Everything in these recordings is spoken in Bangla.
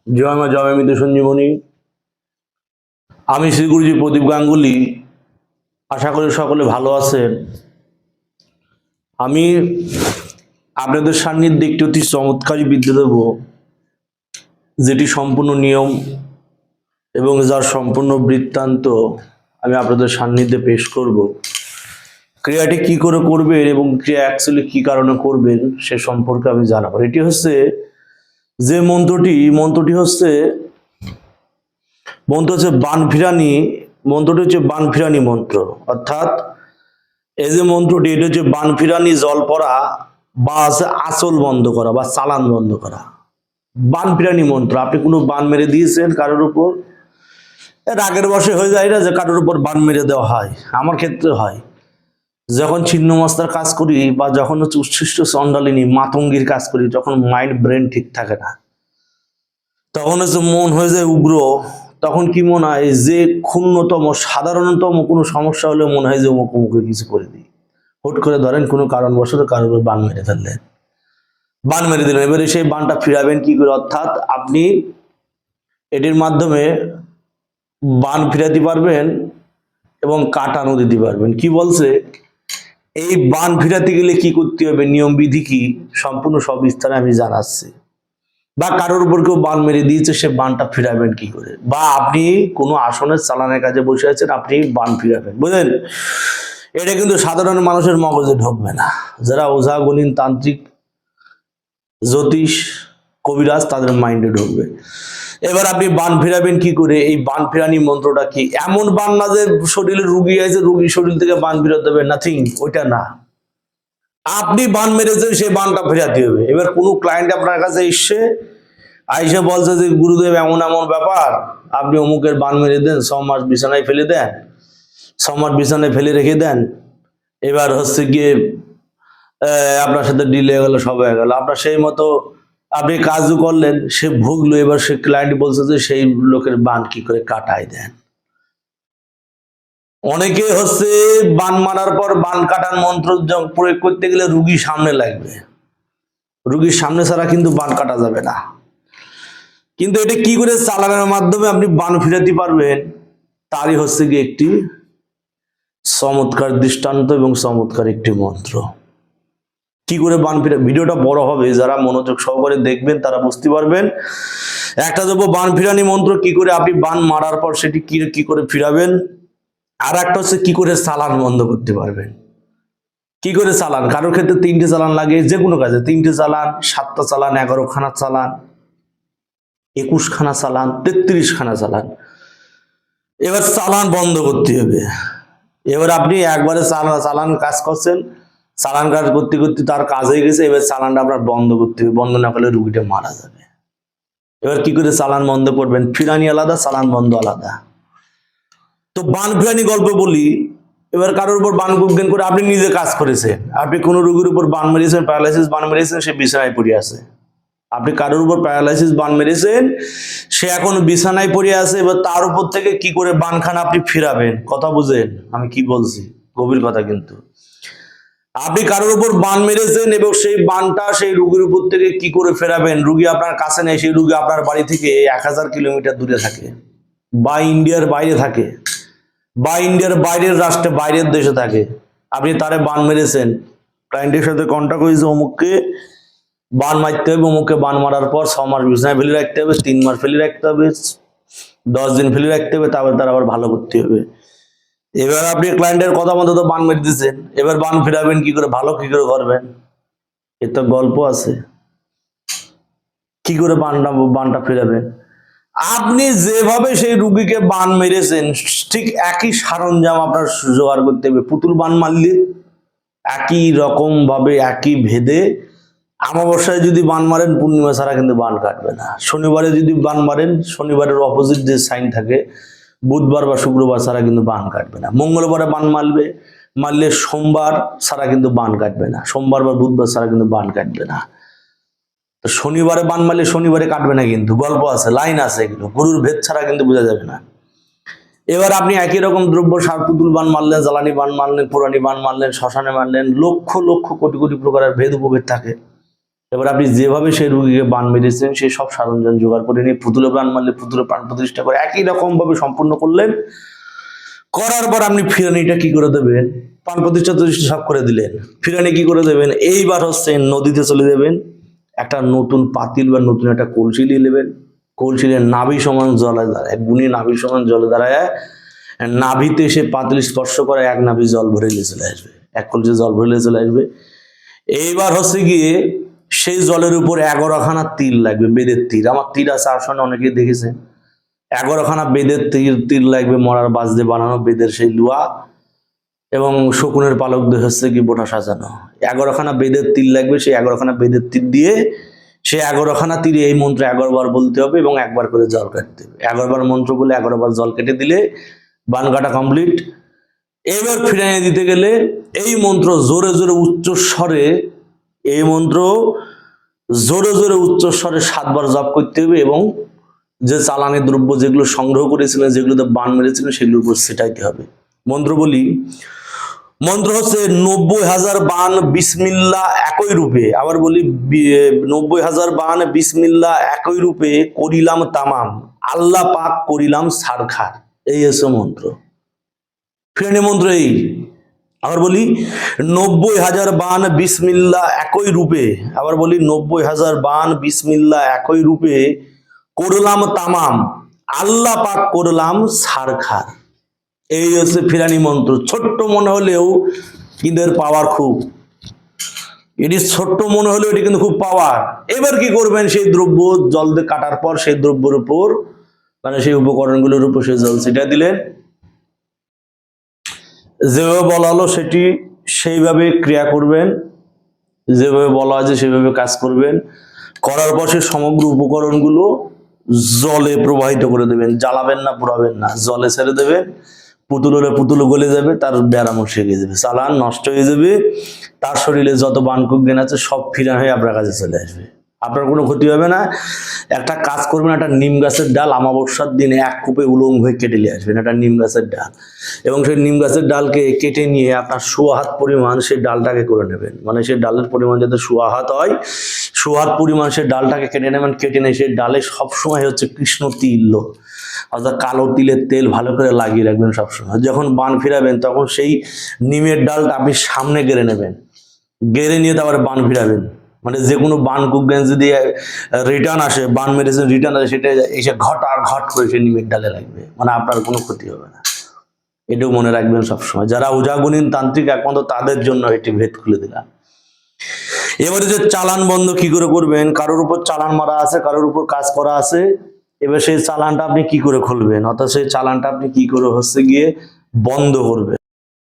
জয় মা জয় মৃত সঞ্জীবনী। আমি শ্রী গুরুজি প্রদীপ গাঙ্গুলি। আশা করি সকলে ভালো আছেন। আমি আপনাদের সান্নিধ্যে একটি অতি চমৎকারী বিদ্যা দেব, যেটি সম্পূর্ণ নিয়ম এবং যার সম্পূর্ণ বৃত্তান্ত আমি আপনাদের সান্নিধ্যে পেশ করব। ক্রিয়াটি কি করে করবেন এবং ক্রিয়া অ্যাকচুয়ালি কি কারণে করবেন সে সম্পর্কে আমি জানাবো। এটি হচ্ছে যে মন্ত্রটি হচ্ছে বানফিরানি। মন্ত্রটি হচ্ছে বানফিরানি মন্ত্র। অর্থাৎ এই যে মন্ত্রটি, এটা হচ্ছে বানফিরানি জল পড়া বা আঁচল বন্ধ করা বা চালান বন্ধ করা। বানফিরানি মন্ত্র। আপনি কোনো বান মেরে দিয়েছেন কারোর উপর, রাগের বশে হয়ে যায় না যে কারোর উপর বান মেরে দেওয়া হয়। আমার ক্ষেত্রে হয়, যখন ছিন্ন মস্তার কাজ করি বা যখন হচ্ছে উচ্ছিষ্ট চণ্ডালিনী মাতঙ্গীর কাজ করি, যখন মাইন্ড ব্রেন ঠিক থাকে না, তখন হচ্ছে মন হয়ে যায় উগ্র। তখন কি মনে হয় যে ক্ষুণ্ণতম সাধারণতম কোনো সমস্যা হলে মনে হয় যে মুখে কিছু করে দিই। হুট করে ধরেন কোনো কারণবশত কারোর উপর বান মেরে ফেললেন, বান মেরে দিলেন। এবারে সেই বানটা ফিরাবেন কি করে? অর্থাৎ আপনি এটির মাধ্যমে বান ফিরাতে পারবেন এবং কাটানো দিতে পারবেন। কি বলছে, এই বান ফিরাতে গেলে কি করতে হবে, নিয়ম বিধি কি, সম্পূর্ণ সব বিস্তারে আমি জানাচ্ছি। বা কারোর উপর কেউ বান মেরে দিয়েছে, সে বানটা ফিরাবেন কি করে। বা আপনি কোনো আসনের চালানের কাজে বসে আছেন, আপনি বান ফিরাবেন, বুঝলেন? এটা কিন্তু সাধারণ মানুষের মগজে ঢুকবে না। যারা ওঝা গণিন তান্ত্রিক জ্যোতিষ কবিরাজ, তাদের মাইন্ডে ঢুকবে। এবার আপনি বান ফিরাবেন কি করে? এই বান ফিরানি মন্ত্রটা কি এমন বান না যে শরীরে রুগী আছে, রুগী শরীর থেকে বান ফিরাতে হবে, নাথিং, ওইটা না। আপনি বান মেরেছেন, সেই বানটা ফেরাতে হবে। এবার কোনো ক্লায়েন্ট আপনার কাছে এসছে, আইসে বলছে যে গুরুদেব এমন এমন ব্যাপার, আপনি অমুকের বান মেরে দেন, 6 মাস বিছানায় ফেলে দেন, 6 মাস বিছানায় ফেলে রেখে দেন। এবার হচ্ছে গিয়ে আপনার সাথে ডিল হয়ে গেল, সব হয়ে গেল। আপনার সেই মতো আপনি কাজও করলেন, সে ভুগলো। এবার সে ক্লায়েন্ট বলছে যে সেই লোকের বান কি করে কাটাই দেন। অনেকে হচ্ছে বান মারার পর বান কাটার মন্ত্র প্রয়োগ করতে গেলে রুগী সামনে লাগবে, রুগীর সামনে ছাড়া কিন্তু বান কাটা যাবে না। কিন্তু এটা কি করে চালানোর মাধ্যমে আপনি বান ফিরাতে পারবেন, তারই হচ্ছে গিয়ে একটি চমৎকার দৃষ্টান্ত এবং চমৎকার একটি মন্ত্র। কি করে বান ফিরা, ভিডিওটা বড় হবে, যারা মনোযোগ সহকারে দেখবেন তারা বুঝতে পারবেন। একটা দেবো বান ফিরানি মন্ত্র, কি করে আপনি বান মারার পর সেটি কি করে ফিরাবেন। আর একটা হচ্ছে কি করে চালান বন্ধ করতে পারবেন। কি করে চালান, কারোর ক্ষেত্রে 3টে চালান লাগে, যে কোনো কাজে 3টে চালান, 7টা চালান, 11 খানা চালান, 21 খানা চালান, 33 খানা চালান। এবার চালান বন্ধ করতে হবে। এবার আপনি একবারে চালান কাজ করছেন, চালান কাজ করতে করতে তার কাজ হয়ে গেছে, এবার চালানটা আপনার বন্ধ করতে হবে। বন্ধ না করলে রুগীটা মারা যাবে। এবার কি করে চালান বন্ধ করবেন? ফিরানি আলাদা, চালান বন্ধ আলাদা। তো বান ফিরানি গল্প বলি। এবার কারোর উপর বান জ্ঞান করে আপনি নিজে কাজ করেছেন, আপনি কোনো রোগীর উপর বান মেরেছেন, প্যারালাইসিস বান মেরেছেন, সে বিছানায় পড়ে আছে। আপনি কারোর উপর প্যারালাইসিস বান মেরেছেন, সে এখন বিছানায় পড়ে আছে। এবার তার উপর থেকে কি করে বানখানা আপনি ফিরাবেন? কথা বুঝেন আমি কি বলছি? গভীর কথা কিন্তু। আপনি কারোর উপর বান মেরেছেন এবং সেই বানটা সেই রোগীর উপর থেকে কি করে ফেরাবেন? রোগী আপনার কাছে নেই, সেই রোগী আপনার বাড়ি থেকে 1000 কিলোমিটার দূরে থাকে, বা ইন্ডিয়ার বাইরে থাকে, বা ইন্ডিয়ার বাইরের রাষ্ট্রে, বাইরের দেশে থাকে। আপনি তারে বান মেরেছেন, ক্লায়েন্টের সাথে কন্ট্যাক্ট হয়েছে, অমুককে বান মারতে হবে, অমুককে বান মারার পর 6 মাস বিছানায় ফেলে রাখতে হবে, 3 মাস ফেলে রাখতে হবে, 10 দিন ফেলে রাখতে হবে, তারপর তার আবার ভালো করতে হবে। এবার আপনি ক্লায়েন্টের কথা মতো তো বান মেরে দিচ্ছেন, এবার বান ফেরাবেন কি করে, ভালো কি করে করবেন? এর তো গল্প আছে। কি করে বানটা ফেরাবেন? আপনি যেভাবে সেই রুগীকে বান মেরেছেন, ঠিক একই সরঞ্জাম আপনার জোগাড় করতে হবে। পুতুল বান মারলে একই রকম ভাবে, একই ভেদে, অমাবস্যায় যদি বান মারেন, পূর্ণিমা ছাড়া কিন্তু বান কাটবে না। শনিবারে যদি বান মারেন, শনিবারের অপোজিট যে সাইন থাকে, বুধবার বা শুক্রবার ছাড়া কিন্তু বান কাটবে না। মঙ্গলবারে বান মারলে সোমবার ছাড়া কিন্তু বান কাটবে না, সোমবার বা বুধবার ছাড়া কিন্তু বান কাটবে না। তো শনিবারে বান মারলে শনিবারে কাটবে না, কিন্তু গল্প আছে, লাইন আছে, এগুলো গুরুর ভেদ ছাড়া কিন্তু বোঝা যাবে না। এবার আপনি একই রকম দ্রব্য, সার পুতুল বান মারলেন, জ্বালানি বান মারলেন, পুরানি বান মারলেন, শ্মশানে মারলেন, লক্ষ লক্ষ কোটি কোটি প্রকারের ভেদ উপভেদ থাকে। এবার আপনি যেভাবে সেই রুগীকে বান মেরেছেন সেই সব সরঞ্জাম জোগাড় করে নিয়ে পুতুলে প্রাণ মারলে পুতুলে প্রাণ প্রতিষ্ঠা করে একই রকম ভাবে সম্পূর্ণ করলেন। করার পর আপনি ফিরানিটা কি করে দেবেন? প্রাণ প্রতিষ্ঠা সব করে দিলেন, ফিরানি কি করে দেবেন? এইবার হচ্ছে নদীতে চলে যাবেন, একটা নতুন পাতিল বা নতুন একটা কলসি নিয়ে নেবেন, কলসিলে নাভি সমান জলে দাঁড়ায়, বুনি নাভি সমান জলে দাঁড়ায়, নাভিতে সে পাতিল স্পর্শ করে এক নাভি জল ভরে নিয়ে চলে আসবে, এক কলসি জল ভরে নিয়ে চলে আসবে। এইবার হচ্ছে গিয়ে সেই জলের উপর 11খানা তীর লাগবে, বেদের তীর। আমার তীর আছে আসলে অনেকেই দেখেছেন, 11খানা বেদের তীর লাগবে, মরার বাজ দিয়ে বানানো বেদের সেই লুয়া এবং শকুনের পালক দিয়ে হচ্ছে কি বোটা সাজানো। 11খানা বেদের তীর লাগবে, সেই 11খানা বেদের তীর দিয়ে সে 11খানা তীরে এই মন্ত্র 11 বার বলতে হবে এবং একবার করে জল কাটতে হবে। 11 বার মন্ত্র বলে 11 বার জল কেটে দিলে বান কাটা কমপ্লিট। এবার ফিরাইয়ে দিতে গেলে এই মন্ত্র জোরে জোরে উচ্চস্বরে, এই মন্ত্র জোরে জোরে উচ্চস্বরে 7 বার জপ করতে হবে এবং যে চালানি দ্রব্য যেগুলো সংগ্রহ করেছিলেন, যেগুলোতে বান মেরেছিলেন, সেগুলোর উপর ছিটাইতে হবে। মন্ত্র বলি, মন্ত্র হচ্ছে 90,000 বান বিসমিল্লাহ একই রূপে। আবার বলি 90,000 বান বিসমিল্লাহ একই রূপে করিলাম তামাম, আল্লাহ পাক করিলাম সারখার। এই হচ্ছে মন্ত্র, ফিরানি মন্ত্র এই। আবার বলি 90,000 বান বিসমিল্লাহ একই রূপে। আবার বলি 90,000 বান বিসমিল্লাহ একই রূপে করলাম তামাম, আল্লাহ পাক করলাম সারখার। এই হচ্ছে ফিরানি মন্ত্র। ছোট্ট মনে হলেও কিন্তু এর পাওয়ার খুব, এটি ছোট্ট মনে হলেও এটি কিন্তু খুব পাওয়ার। এবার কি করবেন? সেই দ্রব্য জল দিয়ে কাটার পর সেই দ্রব্যের উপর, মানে সেই উপকরণগুলোর উপর সেই জল ছিটা দিলেন, যেভাবে বলা হলো সেটি সেইভাবে ক্রিয়া করবেন, যেভাবে বলা আছে সেভাবে কাজ করবেন। করার পর সেই সমগ্র উপকরণগুলো জলে প্রবাহিত করে দেবেন, জ্বালাবেন না, পোড়াবেন না, জলে ছেড়ে দেবেন। পুতুল হলে পুতুল গলে যাবে, তার ব্যারামও শিখে যাবে, চালান নষ্ট হয়ে যাবে, তার শরীরে যত বানকুক জ্ঞান আছে সব ফিরান হয়ে আপনার কাছে চলে আসবে, আপনার কোনো ক্ষতি হবে না। একটা কাজ করবেন, একটা নিম গাছের ডাল অমাবস্যার দিনে 1 কূপে উলঙ্গ হয়ে কেটে নিয়ে আসবেন, একটা নিম গাছের ডাল, এবং সেই নিম গাছের ডালকে কেটে নিয়ে আপনার 1.5 হাত পরিমাণ সেই ডালটাকে করে নেবেন, মানে সেই ডালের পরিমাণ যাতে 1.5 হাত হয়, 1.5 হাত পরিমাণ সেই ডালটাকে কেটে নেবেন। কেটে নিয়ে সেই ডালে সবসময় হচ্ছে কৃষ্ণ তিল, অর্থাৎ কালো তিলের তেল ভালো করে লাগিয়ে রাখবেন সবসময়। যখন বান ফিরাবেন তখন সেই নিমের ডালটা আপনি সামনে গেড়ে নেবেন, গেড়ে নিয়ে তারপরে বান ফিরাবেন। মানে যে কোনো বান কুকজ্ঞান যদি রিটার্ন আসে, বান মেডিসিন রিটার্ন আসে, সেটা এসে ঘট করে সেই নিমের ডালে লাগবে, মানে আপনার কোনো ক্ষতি হবে না। এটাও মনে রাখবেন সবসময়। যারা উজাগুণীন তান্ত্রিক একমাত্র তাদের জন্য এটি ভেদ খুলে দিলাম। এবারে যে চালান বন্ধ কি করে করবেন? কারোর উপর চালান মারা আছে, কারোর উপর কাজ করা আছে, এবার সেই চালানটা আপনি কি করে খুলবেন, অর্থাৎ সেই চালানটা আপনি কি করে হচ্ছে গিয়ে বন্ধ করবেন।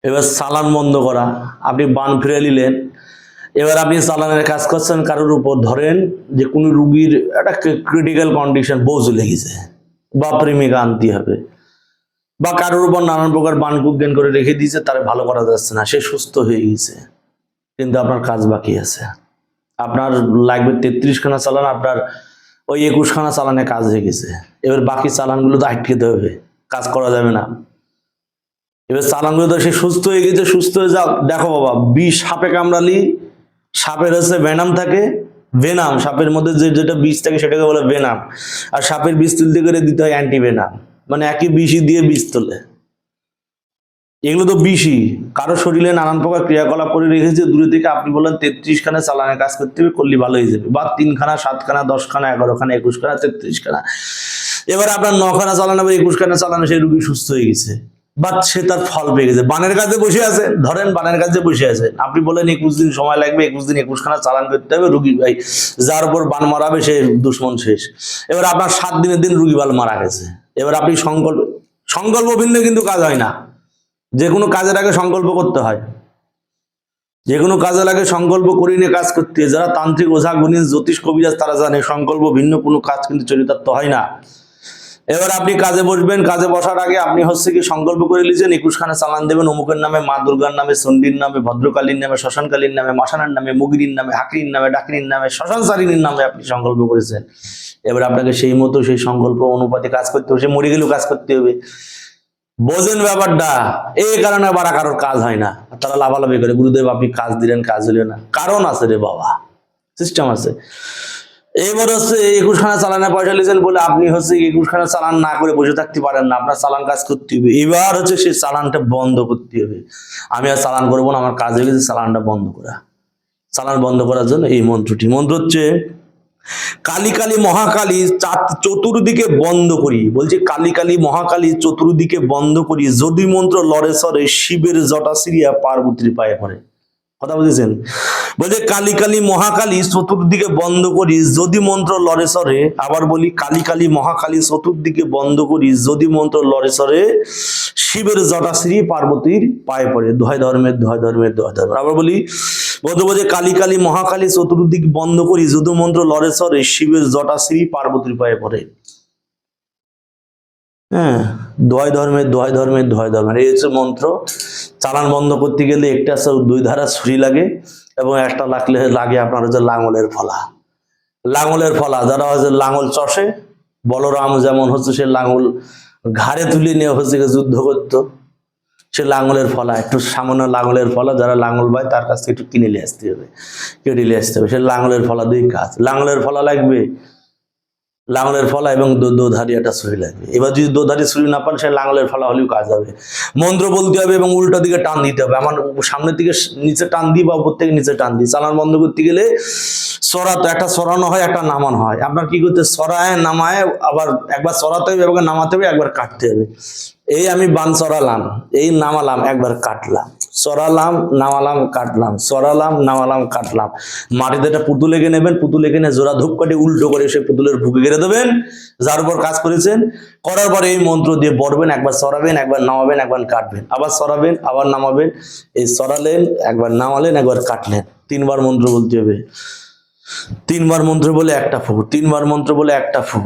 এবার চালান বন্ধ করা, আপনি বান ফিরে নিলেন, এবার আপনি চালানের কাজ করছেন কারোর উপর, ধরেন যে কোনো রুগীর একটা ক্রিটিক্যাল কন্ডিশন, বউ চলে গেছে বা প্রেমিকা আনতে হবে, বা কারোর উপর নানান প্রকার বানকুক জ্ঞান করে রেখে দিয়েছে, তারা ভালো করা যাচ্ছে না, সে সুস্থ হয়ে গেছে, কিন্তু আপনার কাজ বাকি আছে। আপনার লাগবে 33খানা চালান, আপনার ওই 21খানা চালানে কাজ হয়ে গেছে। এবার বাকি চালানগুলো তো আটকে দিতে হবে, কাজ করা যাবে না। এবার চালানগুলো তো সে সুস্থ হয়ে গেছে, সুস্থ হয়ে যাও। দেখো বাবা, বিষ সাপে কামড়ালি, সাপের হচ্ছে ভেনাম থাকে, ভেনাম সাপের মধ্যে যেটা বিষ থাকে সেটাকে বলে ভেনাম, আর সাপের বিষ তুলতে করে দিতে হয় অ্যান্টি ভেনাম, মানে একই বিষই দিয়ে বিষ তোলে। এগুলো তো বিষই, কারো শরীরে নানান প্রকার ক্রিয়াকলাপ করে রেখেছে দূরে থেকে। আপনি বলেন 33খানা চালানের কাজ করতে হবে, করলে ভালো হয়ে যাবে, বা 3খানা, 7খানা, 10খানা, 11খানা, 21খানা, 33খানা। এবার আপনার 9খানা চালানো বা 21খানা চালানো, সেই রুগী সুস্থ হয়ে গেছে, বাট সে তার ফল পেয়ে গেছে। বানের কাছে বসে আছে, ধরেন বানের কাছে বসে আছে, আপনি বলেন 21 দিন সময় লাগবে, 21 দিন 21খানা চালান করতে হবে, রুগী ভাই যার উপর বান মারাবে সে দুশ্মন শেষ। এবার আপনার 7 দিনের দিন রুগী বাল মারা গেছে। এবার আপনি সংকল্প ভিন্ন কিন্তু কাজ হয় না। যে কোনো কাজের আগে সংকল্প করতে হয়, যে কোনো কাজের আগে সংকল্প করে নিয়ে কাজ করতে হয়। যারা তান্ত্রিক, ওঝা, গুণিন, জ্যোতিষ, কবিরাজ তারা জানে সংকল্প ভিন্ন কোনো কাজ কিন্তু চরিতার্থ হয় না। এবার আপনি কাজে বসবেন, কাজে বসার আগে আপনি হচ্ছে কি সংকল্প করে নিয়েছেন 21খানা চালান দেবেন অমুকের নামে, মা দুর্গার নামে, চণ্ডীর নামে, ভদ্রকালীর নামে, শ্মশানকালীর নামে, মাসানার নামে, মুগিরির নামে, হাকিরির নামে, ডাকিনীর নামে, শ্মশানচারিণীর নামে আপনি সংকল্প করেছেন। এবার আপনাকে সেই মতো সেই সংকল্প অনুপাতে কাজ করতে হবে, সে মরে গেলেও কাজ করতে হবে। বোঝেন ব্যাপারটা? এই কারণে বারা কারোর কাজ হয় না, তারা লাভালাভি করে, গুরুদেব আপনি কাজ দিলেন, কাজ হলো না। কারণ আছে রে বাবা, সিস্টেম আছে। এবার হচ্ছে 21খানা চালানের পয়সা নিয়েছেন বলে আপনি হচ্ছে 21খানা চালান না করে বসে থাকতে পারেন না, আপনার চালান কাজ করতে হবে। এবার হচ্ছে সেই চালানটা বন্ধ করতে হবে। আমি আর চালান করবো না, আমার কাজ হয়ে গেছে চালানটা বন্ধ করা। চালান বন্ধ করার জন্য এই মন্ত্রটি, মন্ত্র হচ্ছে কালী কালী মহাকালী চতুর্দিকে বন্ধ করি। বলছি কালী কালী মহাকালী চতুর্দিকে বন্ধ করি, যদি মন্ত্র লড়ে সরে শিবের জটা সিরিয়া পার্বতীর পায়ে পড়ে। কথা বুঝেছেন? বলছে কালী কালী মহাকালী চতুর্দিকে বন্ধ করি, যদি মন্ত্র লড়ে সরে। আবার বলি কালী কালী মহাকালী চতুর্দিকে বন্ধ করি, যদি মন্ত্র লড়ে সরে শিবের জটাশ্রী পার্বতীর পায়ে পড়ে। দোহাই ধর্মের দোহাই ধর্মের দোহাই ধর্মের। আবার বলি বলছে কালী কালী মহাকালী চতুর্দিক বন্ধ করি, যদি মন্ত্র লড়ে সরে শিবের জটাশ্রী পার্বতীর পায়ে পড়ে। হ্যাঁ, দোহাই ধর্মের দোহাই ধর্মের দোহাই ধর্মের, এই হচ্ছে মন্ত্র। চালান বন্ধ করতে গেলে একটা দুই ধারা ছুরি লাগে এবং একটা লাগে আপনার হচ্ছে লাঙলের ফলা। লাঙলের ফলা যারা হচ্ছে লাঙল চষে, বলরাম যেমন হচ্ছে সে লাঙল ঘাড়ে তুলে নিয়ে হচ্ছে যুদ্ধ করতো, সে লাঙলের ফলা, একটু সামান্য লাঙলের ফলা যারা লাঙল পায় তার কাছ থেকে একটু কিনে নিয়ে আসতে হবে, কেটে নিয়ে আসতে হবে। সে লাঙলের ফলা দিয়ে কাজ। লাঙলের ফলা লাগবে, লাঙলের ফলা এবং দোধারি একটা ছুরি লাগবে। এবার যদি দোধারি ছুরি না পান, সে লাঙলের ফলা হলেও কাজ হবে। মন্ত্র বলতে হবে এবং উল্টো দিকে টান দিতে হবে। আমার সামনের দিকে নিচে টান দিই বা উপর থেকে নিচে টান দিই। চালান বন্ধ করতে গেলে সরাতে একটা সরানো হয়, একটা নামানো হয়। আপনার কি করতে সরায় নামায়, আবার একবার সরাতে হবে, একবার নামাতে হবে, একবার কাটতে হবে। এই আমি বান সরালাম, এই নামালাম, একবার কাটলাম, সরালাম নামালাম কাটলাম, সরালাম নামালাম কাটলাম। মাটিতে একটা পুতুল এঁকে নেবেন, পুতুল এঁকে নিয়ে জোড়া ধূপ কাটে উল্টো করে সে পুতুলের বুকে গেড়ে দেবেন, যার উপর কাজ করেছেন। করার পরে এই মন্ত্র দিয়ে বলবেন, একবার সরাবেন, একবার নামাবেন, একবার কাটবেন, আবার সরাবেন, আবার নামাবেন। এই সরালেন, একবার নামালেন, একবার কাটলেন। 3 বার মন্ত্র বলতে হবে। 3 বার মন্ত্র বলে একটা ফু, 3 বার মন্ত্র বলে একটা ফু,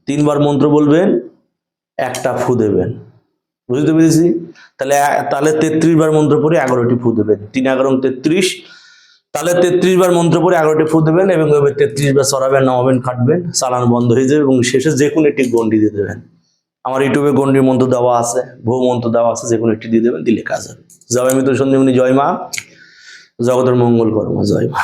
3 বার মন্ত্র বলবেন, একটা ফু দেবেন। বুঝতে পেরেছি? তাহলে 33 বার মন্ত্র পড়ে 11টি ফু দেবেন। 3 11 33, তাহলে 33 বার মন্ত্র পড়ে 11টি ফু দেবেন এবং 33 বার সরাবেন, নামাবেন, কাটবেন, চালান বন্ধ হয়ে যাবে এবং শেষে যে কোনো একটি গন্ডি দিয়ে দেবেন। আমার ইউটিউবে গন্ডির মন্ত্র দেওয়া আছে, বহু মন্ত্র দেওয়া আছে, যে কোনো একটি দিয়ে দেবেন, দিলে কাজ হবে। জয় মিত্র সঞ্জীবনী, জয় মা, জগতের মঙ্গল কর্ম, জয় মা।